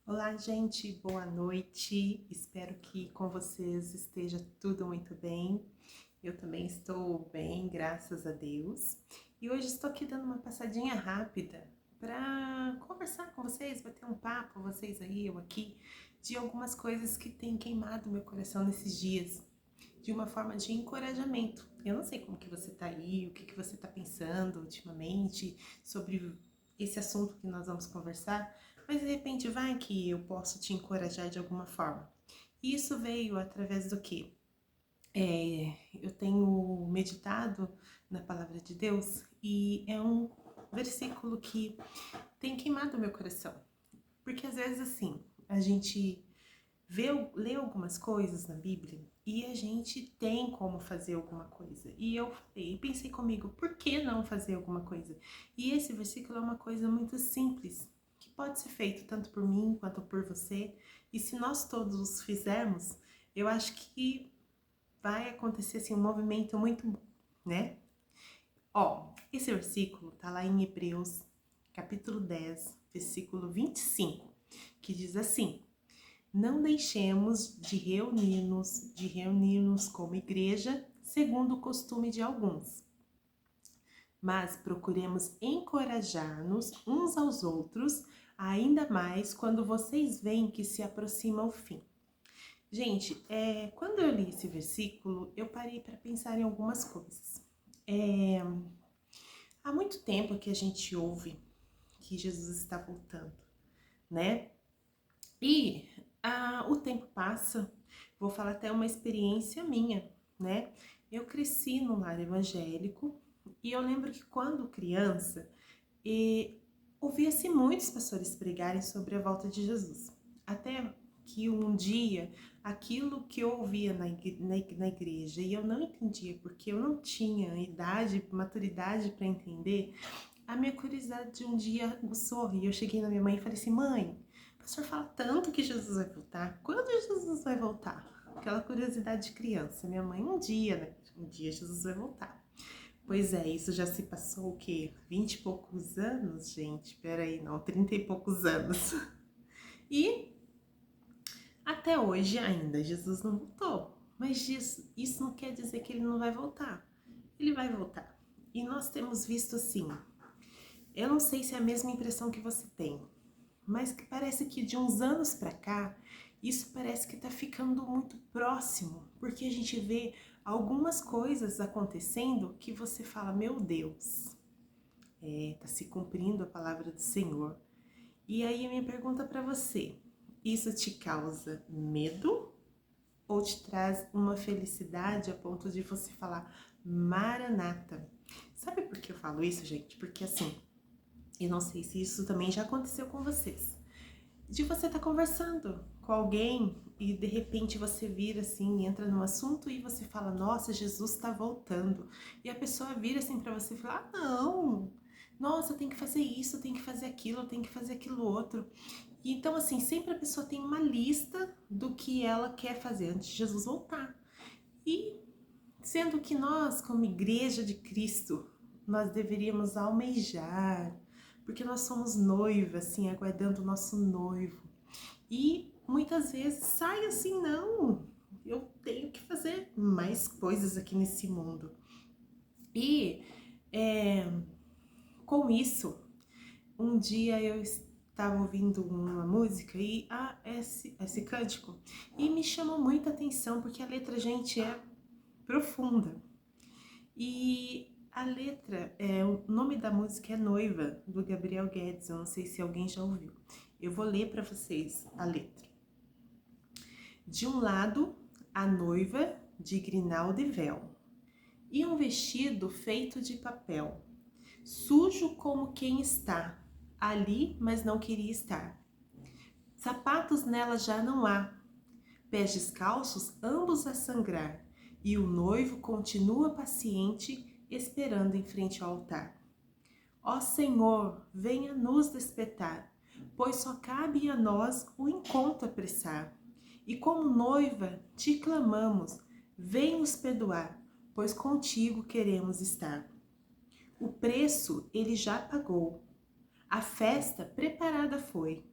Olá, gente, boa noite. Espero que com vocês esteja tudo muito bem. Eu também estou bem, graças a Deus. E hoje estou aqui dando uma passadinha rápida para conversar com vocês, bater um papo, vocês aí, eu aqui, de algumas coisas que têm queimado meu coração nesses dias, de uma forma de encorajamento. Eu não sei como que você tá aí, o que que você tá pensando ultimamente sobre esse assunto que nós vamos conversar, mas de repente vai que eu posso te encorajar de alguma forma. E isso veio através do quê? Eu tenho meditado na palavra de Deus e é um versículo que tem queimado meu coração. Porque às vezes assim, a gente lê algumas coisas na Bíblia e a gente tem como fazer alguma coisa. E eu falei, pensei comigo, por que não fazer alguma coisa? E esse versículo é uma coisa muito simples, que pode ser feito tanto por mim quanto por você. E se nós todos fizermos, eu acho que vai acontecer assim um movimento muito bom, né? Ó, esse versículo tá lá em Hebreus, capítulo 10, versículo 25, que diz assim: não deixemos de reunir-nos como igreja, segundo o costume de alguns, mas procuremos encorajar-nos uns aos outros, ainda mais quando vocês veem que se aproxima o fim. Gente, quando eu li esse versículo, eu parei para pensar em algumas coisas. Há muito tempo que a gente ouve que Jesus está voltando, né? E o tempo passa, vou falar até uma experiência minha, né? Eu cresci num lar evangélico e eu lembro que quando criança, ouvia-se muitos pastores pregarem sobre a volta de Jesus. Até que um dia, aquilo que eu ouvia na igreja e eu não entendia porque eu não tinha idade, maturidade para entender, a minha curiosidade de um dia aguçou e eu cheguei na minha mãe e falei assim: mãe, o pastor fala tanto que Jesus vai voltar. Quando Jesus vai voltar? Aquela curiosidade de criança. Minha mãe, um dia, né? Um dia Jesus vai voltar. Pois é, isso já se passou o quê? 20 e poucos anos, gente? Peraí, não, 30 e poucos anos. E até hoje ainda Jesus não voltou. Mas isso não quer dizer que ele não vai voltar. Ele vai voltar. E nós temos visto assim, eu não sei se é a mesma impressão que você tem, mas que parece que de uns anos pra cá, isso parece que tá ficando muito próximo, porque a gente vê algumas coisas acontecendo que você fala, meu Deus, tá se cumprindo a palavra do Senhor. E aí a minha pergunta pra você, isso te causa medo ou te traz uma felicidade a ponto de você falar, Maranata? Sabe por que eu falo isso, gente? Porque assim, eu não sei se isso também já aconteceu com vocês. De você estar conversando com alguém e de repente você vira assim, entra num assunto e você fala, nossa, Jesus está voltando. E a pessoa vira assim para você e fala, ah, não, nossa, tem que fazer isso, tem que fazer aquilo, tem que fazer aquilo outro. E então, assim, sempre a pessoa tem uma lista do que ela quer fazer antes de Jesus voltar. E sendo que nós, como igreja de Cristo, nós deveríamos almejar, porque nós somos noiva, assim, aguardando o nosso noivo. E muitas vezes sai assim, não, eu tenho que fazer mais coisas aqui nesse mundo. E com isso, um dia eu estava ouvindo uma música e esse cântico e me chamou muita atenção porque a letra, gente, é profunda. E a letra, o nome da música é Noiva, do Gabriel Guedes. Eu não sei se alguém já ouviu. Eu vou ler para vocês a letra. De um lado, a noiva de grinalda e véu, e um vestido feito de papel, sujo como quem está ali, mas não queria estar. Sapatos nela já não há, pés descalços, ambos a sangrar, e o noivo continua paciente, esperando em frente ao altar. Ó Senhor, venha nos despertar, pois só cabe a nós o encontro apressar. E como noiva te clamamos, vem nos perdoar, pois contigo queremos estar. O preço ele já pagou, a festa preparada foi.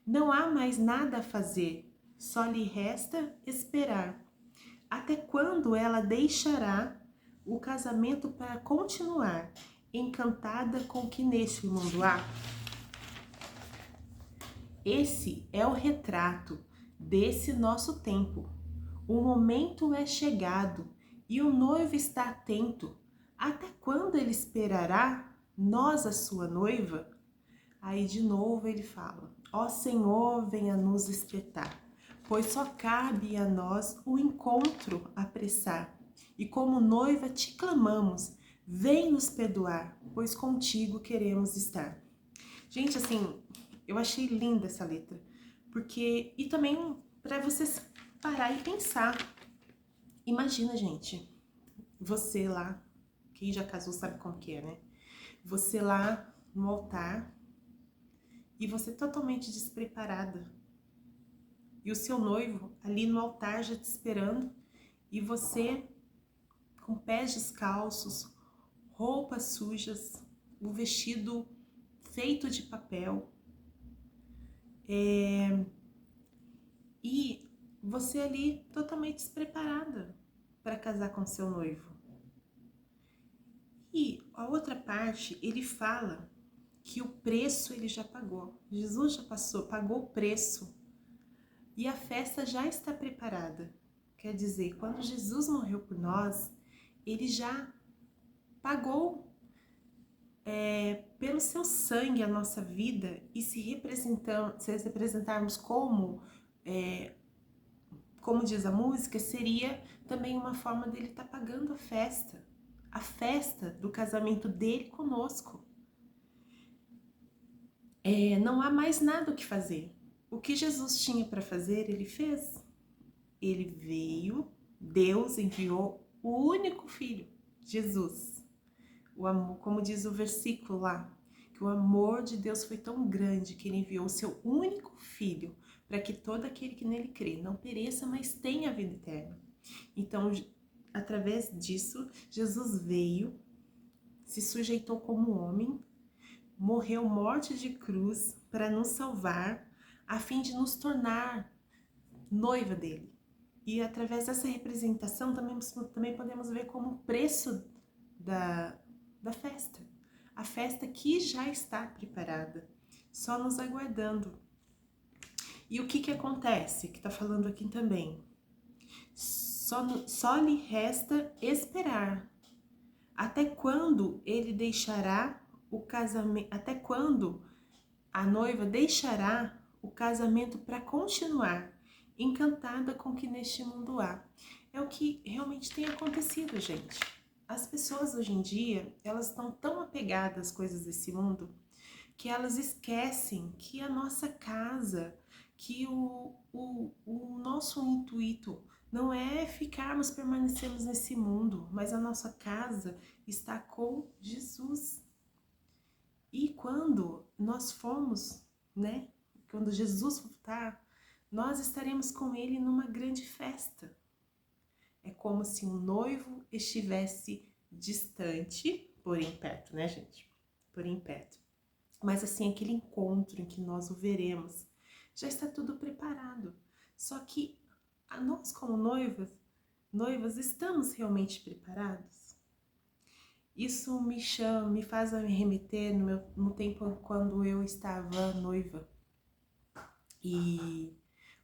Não há mais nada a fazer, só lhe resta esperar. Até quando ela deixará o casamento para continuar, encantada com o que neste mundo há? Esse é o retrato desse nosso tempo. O momento é chegado e o noivo está atento. Até quando ele esperará nós, a sua noiva? Aí de novo ele fala: ó Senhor, venha nos despertar, pois só cabe a nós o encontro apressar. E como noiva te clamamos, vem nos perdoar, pois contigo queremos estar. Gente, assim, eu achei linda essa letra, porque e também para vocês parar e pensar. Imagina, gente, você lá, quem já casou sabe como que é, né? Você lá no altar e você totalmente despreparada. E o seu noivo ali no altar já te esperando e você com pés descalços, roupas sujas, o vestido feito de papel. E você ali totalmente despreparada para casar com seu noivo. E a outra parte, ele fala que o preço ele já pagou. Jesus já pagou o preço. E a festa já está preparada. Quer dizer, quando Jesus morreu por nós, ele já pagou pelo seu sangue a nossa vida. E se representarmos como diz a música, seria também uma forma dele estar pagando a festa do casamento dele conosco. Não há mais nada o que fazer. O que Jesus tinha para fazer, ele fez. Ele veio, Deus enviou o único filho, Jesus. O amor, como diz o versículo lá, que o amor de Deus foi tão grande que ele enviou o seu único filho para que todo aquele que nele crê não pereça, mas tenha a vida eterna. Então, através disso, Jesus veio, se sujeitou como homem, morreu morte de cruz para nos salvar, a fim de nos tornar noiva dele. E através dessa representação também podemos ver como o preço da festa. A festa que já está preparada, só nos aguardando. E o que acontece? Que está falando aqui também. Só lhe resta esperar. Até quando ele deixará o casamento? Até quando a noiva deixará o casamento para continuar, encantada com o que neste mundo há? É o que realmente tem acontecido, gente. As pessoas hoje em dia, elas estão tão apegadas às coisas desse mundo que elas esquecem que a nossa casa, que o nosso intuito não é permanecermos nesse mundo, mas a nossa casa está com Jesus. E quando nós formos, né, quando Jesus voltar, nós estaremos com ele numa grande festa. É como se um noivo estivesse distante, porém perto, né, gente? Porém perto. Mas assim, aquele encontro em que nós o veremos, já está tudo preparado. Só que nós como noivas, estamos realmente preparados? Isso me faz me remeter no tempo quando eu estava noiva. E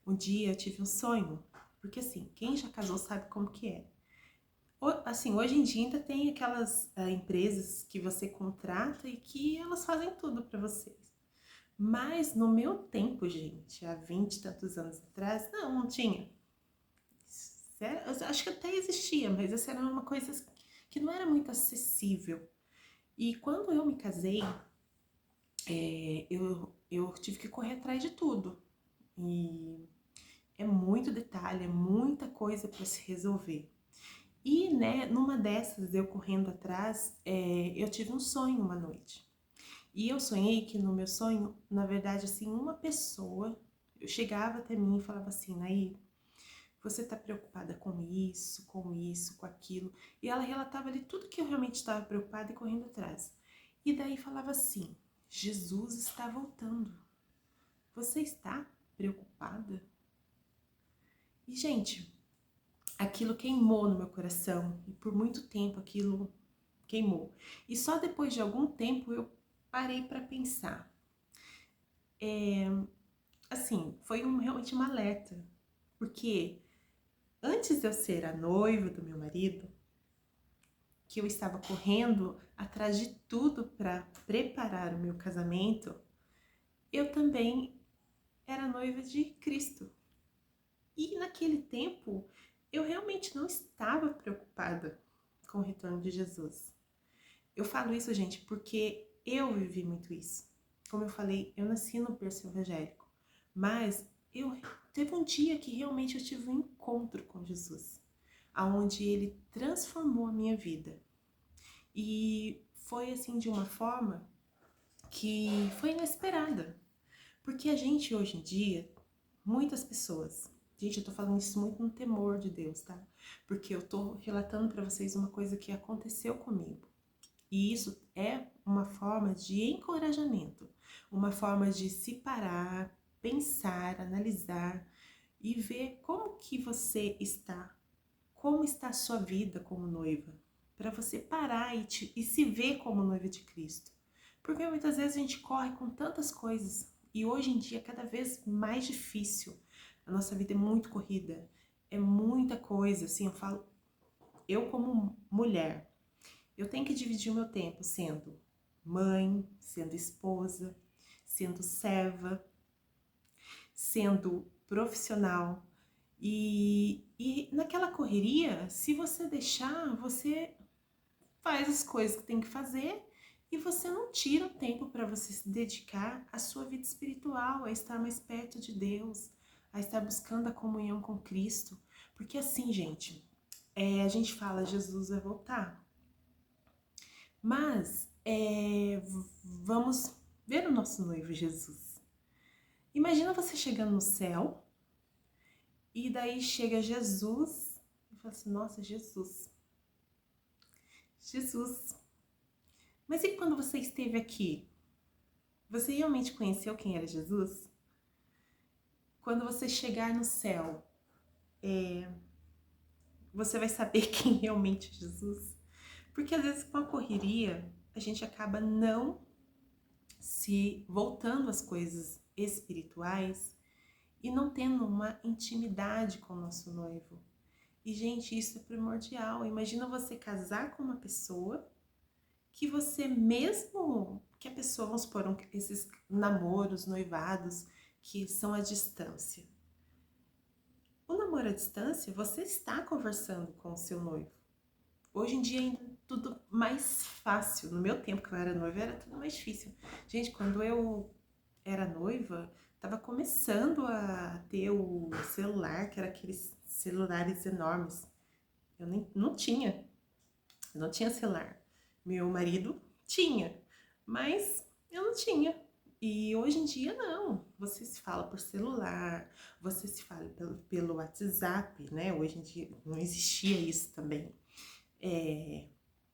um dia eu tive um sonho, porque assim, quem já casou sabe como que é. Assim, hoje em dia ainda tem aquelas empresas que você contrata e que elas fazem tudo para vocês. Mas no meu tempo, gente, há 20 e tantos anos atrás, não tinha. Eu acho que até existia, mas essa era uma coisa que não era muito acessível. E quando eu me casei, eu tive que correr atrás de tudo. E é muito detalhe, é muita coisa para se resolver. E, né, numa dessas, eu correndo atrás, eu tive um sonho uma noite. E eu sonhei que no meu sonho, na verdade, assim, uma pessoa, eu chegava até mim e falava assim, Nair, você tá preocupada com isso, com aquilo. E ela relatava ali tudo que eu realmente estava preocupada e correndo atrás. E daí falava assim, Jesus está voltando. Você está preocupada? E, gente, aquilo queimou no meu coração e por muito tempo aquilo queimou. E só depois de algum tempo eu parei para pensar. Assim, foi realmente um alerta, porque antes de eu ser a noiva do meu marido, que eu estava correndo atrás de tudo para preparar o meu casamento, eu também era noiva de Cristo. E naquele tempo, eu realmente não estava preocupada com o retorno de Jesus. Eu falo isso, gente, porque eu vivi muito isso. Como eu falei, eu nasci no berço evangélico, mas teve um dia que realmente eu tive um encontro com Jesus, aonde ele transformou a minha vida. E foi assim de uma forma que foi inesperada. Porque a gente hoje em dia, muitas pessoas, gente, eu tô falando isso muito no temor de Deus, tá? Porque eu tô relatando para vocês uma coisa que aconteceu comigo. E isso é uma forma de encorajamento, uma forma de se parar, pensar, analisar e ver como que você está, como está a sua vida como noiva, para você parar e se ver como noiva de Cristo. Porque muitas vezes a gente corre com tantas coisas e hoje em dia é cada vez mais difícil. A nossa vida é muito corrida, é muita coisa, assim, eu falo, eu como mulher, eu tenho que dividir o meu tempo sendo mãe, sendo esposa, sendo serva, sendo profissional. E naquela correria, se você deixar, você faz as coisas que tem que fazer e você não tira o tempo para você se dedicar à sua vida espiritual, a estar mais perto de Deus, a estar buscando a comunhão com Cristo. Porque assim, gente, a gente fala, Jesus vai voltar. Mas vamos ver o nosso noivo Jesus. Imagina você chegando no céu e daí chega Jesus e fala assim, nossa, Jesus. Jesus. Mas e quando você esteve aqui? Você realmente conheceu quem era Jesus? Quando você chegar no céu, você vai saber quem realmente é Jesus? Porque às vezes com a correria, a gente acaba não se voltando às coisas espirituais e não tendo uma intimidade com o nosso noivo. E, gente, isso é primordial. Imagina você casar com uma pessoa que você mesmo, que a pessoa, vamos supor, esses namoros, noivados, que são à distância. O namoro à distância, você está conversando com o seu noivo. Hoje em dia ainda é tudo mais fácil. No meu tempo que eu era noiva, era tudo mais difícil. Gente, quando eu era noiva, tava começando a ter o celular, que era aqueles celulares enormes. Eu nem, não tinha, eu não tinha celular. Meu marido tinha, mas eu não tinha. E hoje em dia não, você se fala por celular, você se fala pelo WhatsApp, né? Hoje em dia não existia isso também.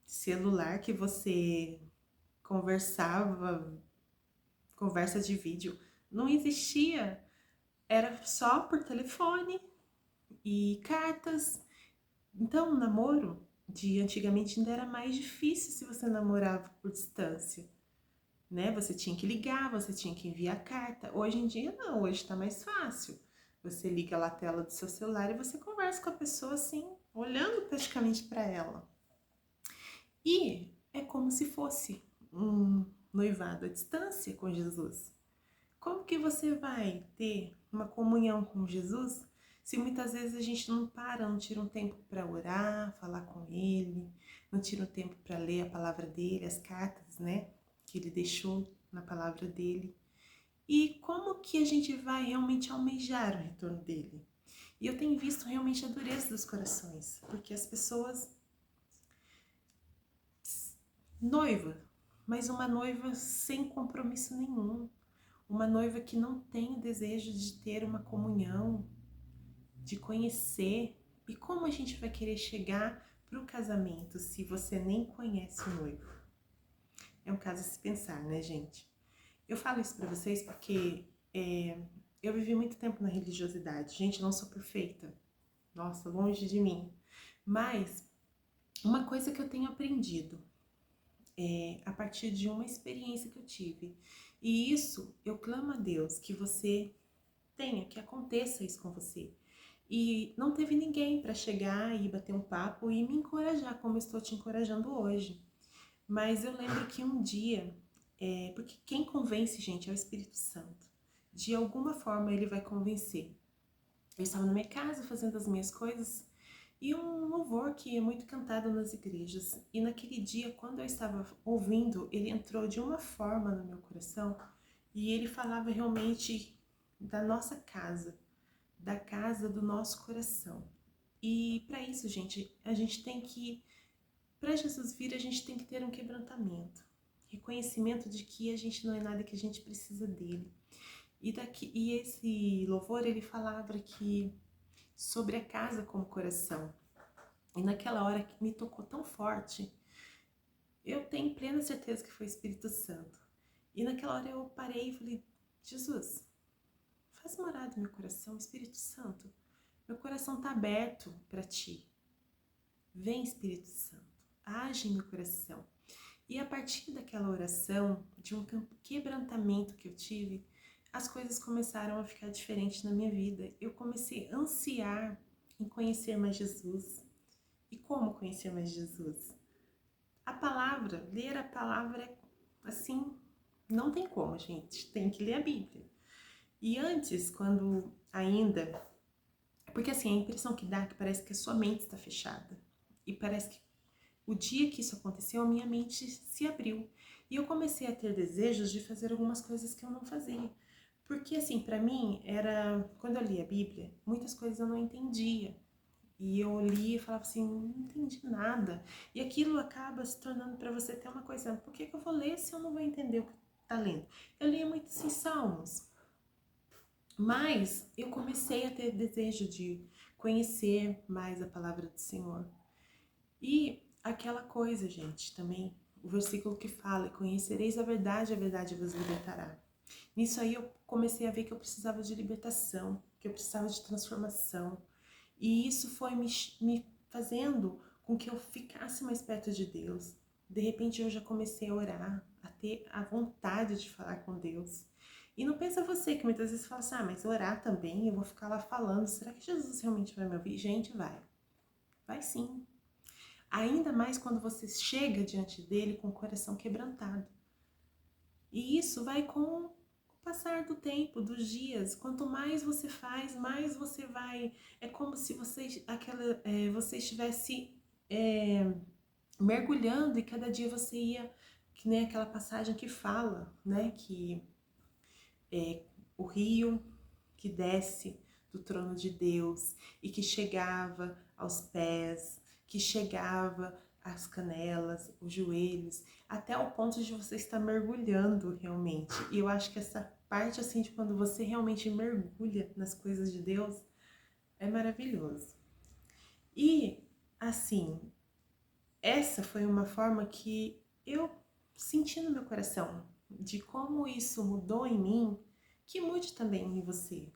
Celular que você conversava, conversa de vídeo, não existia. Era só por telefone e cartas. Então, o namoro de antigamente ainda era mais difícil se você namorava por distância, né? Você tinha que ligar, você tinha que enviar carta. Hoje em dia não, hoje tá mais fácil. Você liga lá a tela do seu celular e você conversa com a pessoa assim, olhando praticamente para ela. E é como se fosse um noivado à distância com Jesus. Como que você vai ter uma comunhão com Jesus se muitas vezes a gente não para, não tira um tempo para orar, falar com Ele, não tira um tempo para ler a palavra dele, as cartas, né, que Ele deixou na palavra dele? E como que a gente vai realmente almejar o retorno dele? E eu tenho visto realmente a dureza dos corações, porque as pessoas noiva, mas uma noiva sem compromisso nenhum, uma noiva que não tem o desejo de ter uma comunhão, de conhecer. E como a gente vai querer chegar para o casamento se você nem conhece o noivo? É um caso a se pensar, né, gente? Eu falo isso para vocês porque Eu vivi muito tempo na religiosidade. Gente, eu não sou perfeita. Nossa, longe de mim. Mas uma coisa que eu tenho aprendido a partir de uma experiência que eu tive. E isso, eu clamo a Deus que você tenha, que aconteça isso com você. E não teve ninguém para chegar e bater um papo e me encorajar como eu estou te encorajando hoje. Mas eu lembro que um dia, porque quem convence, gente, é o Espírito Santo. De alguma forma ele vai convencer. Eu estava na minha casa fazendo as minhas coisas e um louvor que é muito cantado nas igrejas. E naquele dia, quando eu estava ouvindo, ele entrou de uma forma no meu coração e ele falava realmente da nossa casa, da casa do nosso coração. E para isso, gente, a gente tem que, para Jesus vir, a gente tem que ter um quebrantamento, reconhecimento de que a gente não é nada, que a gente precisa dele. E esse louvor, ele falava que sobre a casa como coração. E naquela hora que me tocou tão forte, eu tenho plena certeza que foi o Espírito Santo. E naquela hora eu parei e falei, Jesus, faz morada no meu coração, Espírito Santo. Meu coração está aberto para ti. Vem, Espírito Santo, age em meu coração. E a partir daquela oração, de um quebrantamento que eu tive, as coisas começaram a ficar diferentes na minha vida. Eu comecei a ansiar em conhecer mais Jesus. E como conhecer mais Jesus? A palavra, ler a palavra, assim, não tem como, gente. Tem que ler a Bíblia. E antes, quando ainda... Porque assim, a impressão que dá é que parece que a sua mente está fechada. E parece que o dia que isso aconteceu, a minha mente se abriu. E eu comecei a ter desejos de fazer algumas coisas que eu não fazia. Porque assim, para mim, era... Quando eu li a Bíblia, muitas coisas eu não entendia. E eu li e falava assim, não entendi nada. E aquilo acaba se tornando para você ter uma coisa, por que eu vou ler se eu não vou entender o que está lendo? Eu lia muito assim, Salmos. Mas eu comecei a ter desejo de conhecer mais a palavra do Senhor. E aquela coisa, gente, também, o versículo que fala, conhecereis a verdade vos libertará. Nisso aí eu comecei a ver que eu precisava de libertação, que eu precisava de transformação. E isso foi me fazendo com que eu ficasse mais perto de Deus. De repente eu já comecei a orar, a ter a vontade de falar com Deus. E não pensa você que muitas vezes fala assim, mas orar também, eu vou ficar lá falando, será que Jesus realmente vai me ouvir? Gente, vai. Vai sim. Ainda mais quando você chega diante dele com o coração quebrantado. E isso vai com o passar do tempo, dos dias. Quanto mais você faz, mais você vai... É como se você estivesse mergulhando e cada dia você ia... Que nem aquela passagem que fala, né? Que o rio que desce do trono de Deus e que chegava aos pés, que chegava às canelas, os joelhos, até o ponto de você estar mergulhando realmente. E eu acho que essa parte assim de quando você realmente mergulha nas coisas de Deus é maravilhoso. E assim, essa foi uma forma que eu senti no meu coração de como isso mudou em mim, que mude também em você.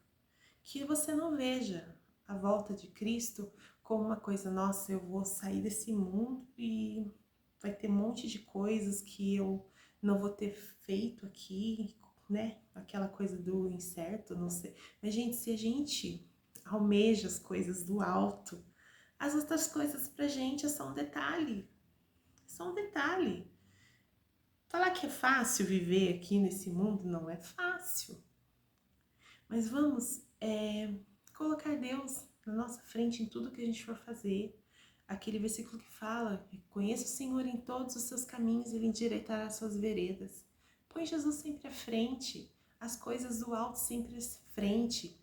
Que você não veja a volta de Cristo como uma coisa, nossa, eu vou sair desse mundo e vai ter um monte de coisas que eu não vou ter feito aqui, né? Aquela coisa do incerto, não sei. Mas, gente, se a gente almeja as coisas do alto, as outras coisas pra gente é só um detalhe. É só um detalhe. Falar que é fácil viver aqui nesse mundo não é fácil. Mas vamos colocar Deus na nossa frente em tudo que a gente for fazer. Aquele versículo que fala, conheça o Senhor em todos os seus caminhos, Ele endireitará as suas veredas. Põe Jesus sempre à frente, as coisas do alto sempre à frente.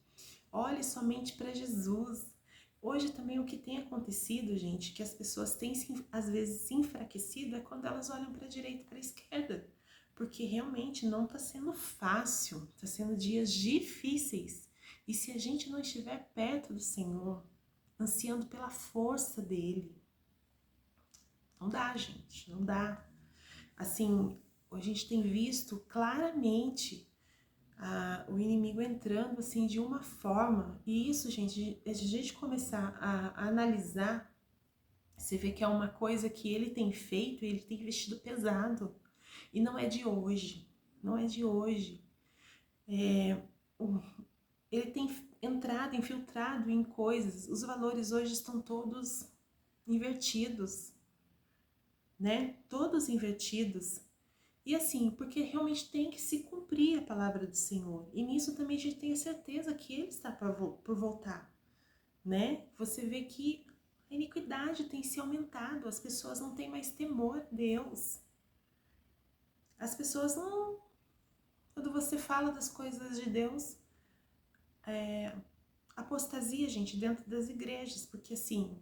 Olhe somente para Jesus. Hoje também o que tem acontecido, gente, que as pessoas têm às vezes se enfraquecido é quando elas olham para a direita e para a esquerda. Porque realmente não está sendo fácil, está sendo dias difíceis. E se a gente não estiver perto do Senhor, ansiando pela força dele, não dá, gente, não dá. Assim, a gente tem visto claramente o inimigo entrando assim de uma forma, e isso, gente, a gente começar a analisar, você vê que é uma coisa que ele tem feito, ele tem vestido pesado, e não é de hoje, não é de hoje. Ele tem entrado, infiltrado em coisas, os valores hoje estão todos invertidos, né? Todos invertidos. E assim, porque realmente tem que se cumprir a palavra do Senhor. E nisso também a gente tem a certeza que Ele está por voltar, né? Você vê que a iniquidade tem se aumentado, as pessoas não têm mais temor a Deus. As pessoas não... Quando você fala das coisas de Deus, apostasia, gente, dentro das igrejas, porque assim,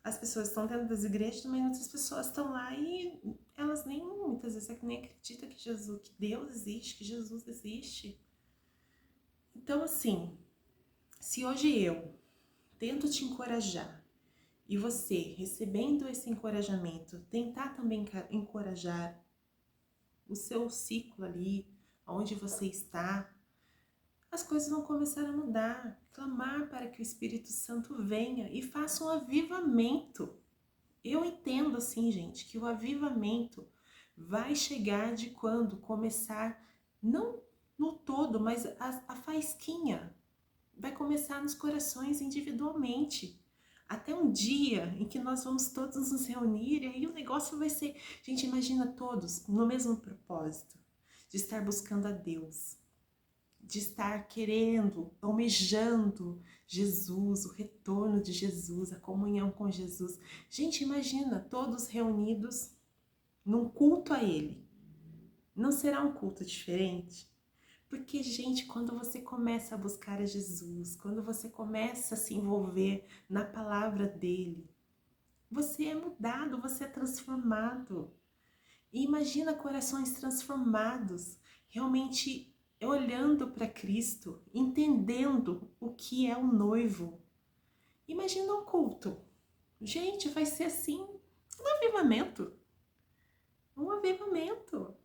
as pessoas estão dentro das igrejas, mas outras pessoas estão lá e elas nem, muitas vezes, nem acreditam que Jesus, que Deus existe, que Jesus existe. Então, assim, se hoje eu tento te encorajar e você, recebendo esse encorajamento, tentar também encorajar o seu ciclo ali, onde você está, as coisas vão começar a mudar. Clamar para que o Espírito Santo venha e faça um avivamento. Eu entendo assim, gente, que o avivamento vai chegar de quando começar, não no todo, mas a faísquinha vai começar nos corações individualmente. Até um dia em que nós vamos todos nos reunir e aí o negócio vai ser... Gente, imagina todos no mesmo propósito, de estar buscando a Deus, de estar querendo, almejando Jesus, o retorno de Jesus, a comunhão com Jesus. Gente, imagina todos reunidos num culto a Ele. Não será um culto diferente? Porque, gente, quando você começa a buscar a Jesus, quando você começa a se envolver na palavra dEle, você é mudado, você é transformado. E imagina corações transformados, realmente olhando para Cristo, entendendo o que é o noivo. Imagina um culto. Gente, vai ser assim, um avivamento. Um avivamento.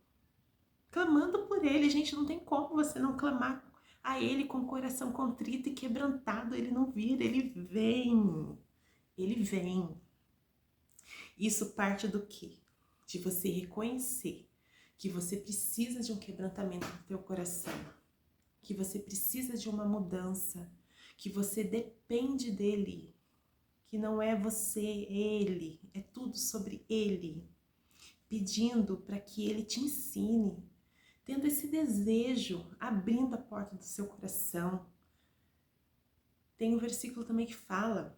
Clamando por Ele. Gente, não tem como você não clamar a Ele com o coração contrito e quebrantado. Ele não vira, Ele vem. Ele vem. Isso parte do quê? De você reconhecer que você precisa de um quebrantamento no teu coração, que você precisa de uma mudança, que você depende dele, que não é você, é ele, é tudo sobre ele, pedindo para que ele te ensine, tendo esse desejo, abrindo a porta do seu coração. Tem um versículo também que fala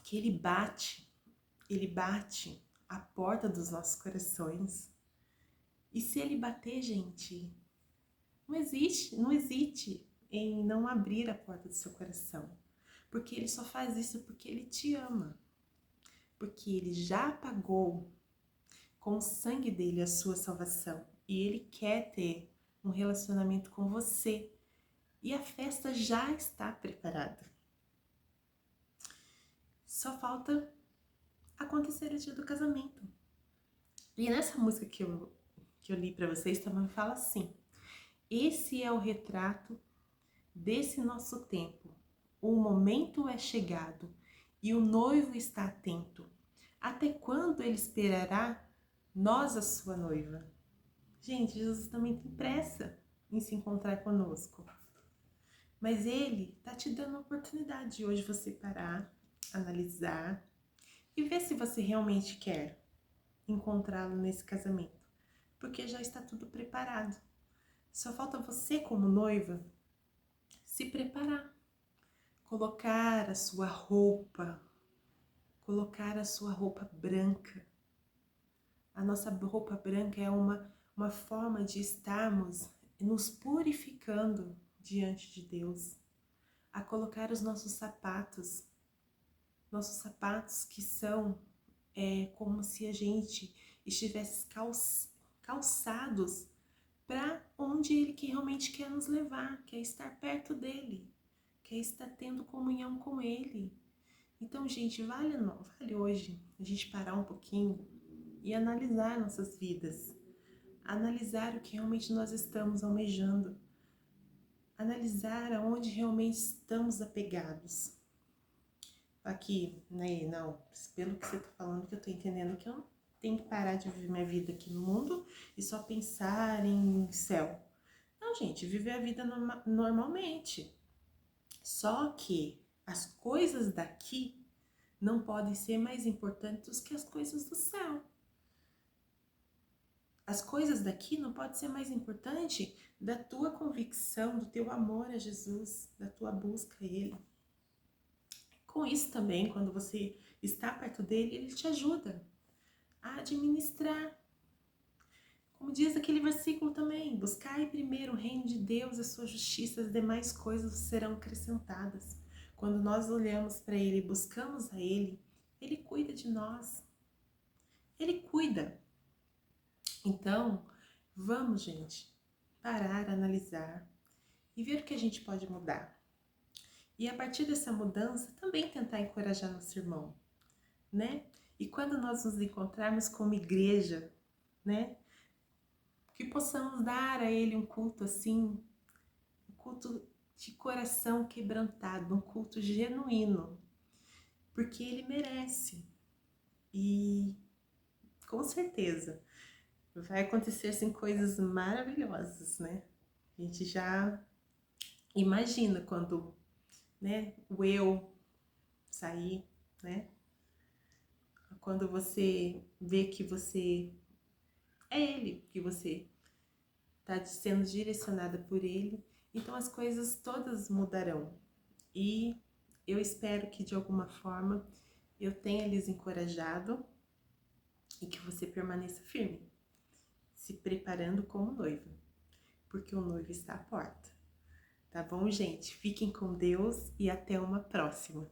que ele bate a porta dos nossos corações. E se ele bater, gente, não existe em não abrir a porta do seu coração. Porque ele só faz isso porque ele te ama. Porque ele já pagou com o sangue dele a sua salvação. E ele quer ter um relacionamento com você. E a festa já está preparada. Só falta acontecer o dia do casamento. E nessa música que eu li para vocês também fala assim: esse é o retrato desse nosso tempo. O momento é chegado e o noivo está atento. Até quando ele esperará nós, a sua noiva? Gente, Jesus também tem pressa em se encontrar conosco. Mas ele está te dando a oportunidade de hoje você parar, analisar e ver se você realmente quer encontrá-lo nesse casamento. Porque já está tudo preparado. Só falta você, como noiva, se preparar. Colocar a sua roupa branca. A nossa roupa branca é uma forma de estarmos nos purificando diante de Deus. A colocar os nossos sapatos que são como se a gente estivesse calçados para onde Ele que realmente quer nos levar, quer estar perto dEle, quer estar tendo comunhão com Ele. Então, gente, vale hoje a gente parar um pouquinho e analisar nossas vidas, analisar o que realmente nós estamos almejando, analisar aonde realmente estamos apegados. Aqui, né, não, pelo que você tá falando, que eu tô entendendo que eu não tenho que parar de viver minha vida aqui no mundo e só pensar em céu. Não, gente, viver a vida normalmente. Só que as coisas daqui não podem ser mais importantes que as coisas do céu. As coisas daqui não podem ser mais importante da tua convicção, do teu amor a Jesus, da tua busca a Ele. Com isso também, quando você está perto dele, ele te ajuda a administrar. Como diz aquele versículo também, buscai primeiro o reino de Deus e a sua justiça, as demais coisas serão acrescentadas. Quando nós olhamos para Ele e buscamos a Ele, Ele cuida de nós. Ele cuida. Então, vamos, gente, parar, analisar e ver o que a gente pode mudar. E a partir dessa mudança, também tentar encorajar nosso irmão, né? E quando nós nos encontrarmos como igreja, né? Que possamos dar a Ele um culto assim, um culto de coração quebrantado, um culto genuíno, porque Ele merece. E com certeza vai acontecer assim, coisas maravilhosas, né? A gente já imagina quando, né, o eu sair, né? Quando você vê que você é Ele, que você está sendo direcionada por Ele, então as coisas todas mudarão. E eu espero que de alguma forma eu tenha lhes encorajado e que você permaneça firme, se preparando como noiva, porque o noivo está à porta. Tá bom, gente? Fiquem com Deus e até uma próxima.